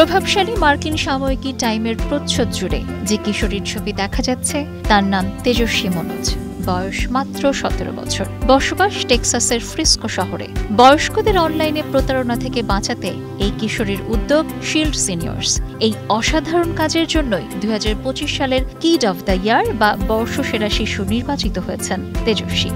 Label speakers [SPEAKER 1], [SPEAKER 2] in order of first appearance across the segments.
[SPEAKER 1] প্রভাবশালী মার্কিন সাময়িকী টাইমের প্রচ্ছদ জুড়ে যে কিশোরীর ছবি দেখা যাচ্ছে তার নাম তেজস্বী মনোজ। বয়স মাত্র 17 বছর, বসবাস টেক্সাসের ফ্রিস্কো শহরে। বয়স্কদের অনলাইনে প্রতারণা থেকে বাঁচাতে এই কিশোরীর উদ্যোগ শিল্ড সিনিয়র্স। এই অসাধারণ কাজের জন্যই 2025 সালের কিড অফ দ্য ইয়ার বা বর্ষসেরা শিশু নির্বাচিত হয়েছেন তেজস্বী।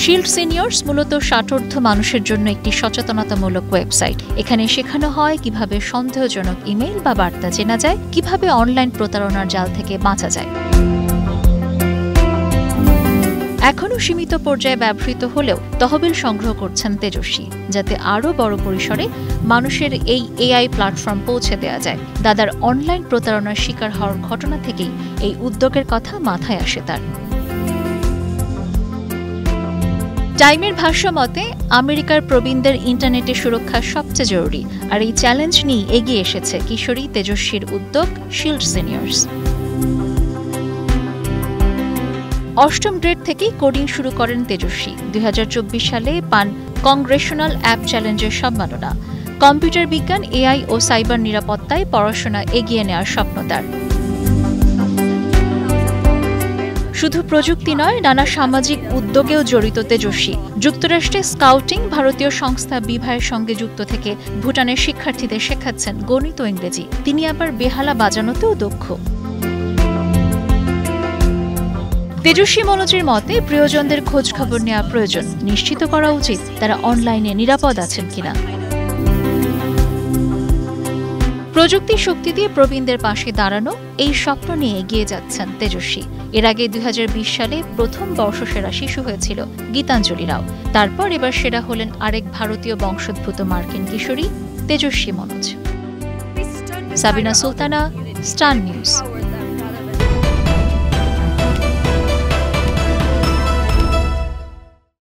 [SPEAKER 1] শিল্ড সিনিয়র্স মূলত 60 মানুষের জন্য একটি সচেতনতামূলক ওয়েবসাইট। এখানে শেখানো হয় কিভাবে সন্দেহজনক ইমেইল বা বার্তা চেনা যায়, কিভাবে অনলাইন প্রতারণার জাল থেকে বাঁচা যায়। এখনও সীমিত পর্যায়ে ব্যবহৃত হলেও তহবিল সংগ্রহ করছেন তেজস্বী, যাতে আরও বড় পরিসরে মানুষের এই এআই প্ল্যাটফর্ম পৌঁছে দেওয়া যায়। দাদার অনলাইন প্রতারণার শিকার হওয়ার ঘটনা থেকেই এই উদ্যোগের কথা মাথায় আসে তার। টাইমের ভাষ্য মতে, আমেরিকার প্রবীণদের ইন্টারনেটে সুরক্ষা সবচেয়ে জরুরি, আর এই চ্যালেঞ্জ নিয়ে এগিয়ে এসেছে কিশোরী তেজস্বীর উদ্যোগ শিল্ড সিনিয়র্স। 8ম গ্রেড থেকেই কোডিং শুরু করেন তেজস্বী। 2024 সালে পান কংগ্রেশনাল অ্যাপ চ্যালেঞ্জের সম্মাননা। কম্পিউটার বিজ্ঞান, এআই ও সাইবার নিরাপত্তায় পড়াশোনা এগিয়ে নেওয়ার স্বপ্ন তার। শুধু প্রযুক্তি নয়, নানা সামাজিক উদ্যোগেও জড়িত তেজস্বী। যুক্তরাষ্ট্রে স্কাউটিং, ভারতীয় সংস্থা বিভায়ের সঙ্গে যুক্ত থেকে ভুটানের শিক্ষার্থীদের শেখাচ্ছেন গণিত ও ইংরেজি। তিনি আবার বেহালা বাজানোতেও দক্ষ। তেজস্বী মনোজের মতে, প্রিয়জনদের খোঁজ খবর নেওয়া প্রয়োজন। নিশ্চিত করা উচিত তারা অনলাইনে নিরাপদ আছেন কিনা। প্রযুক্তির শক্তি দিয়ে প্রবীণদের পাশে দাঁড়ানো, এই স্বপ্ন নিয়ে এগিয়ে যাচ্ছেন তেজস্বী। এর আগে 2020 সালে প্রথম বর্ষসেরা শিশু হয়েছিল গীতাঞ্জলি রাও। তারপর এবার সেরা হলেন আরেক ভারতীয় বংশোদ্ভূত মার্কিন কিশোরী তেজস্বী মনোজ। Sabina Sultana, Star news.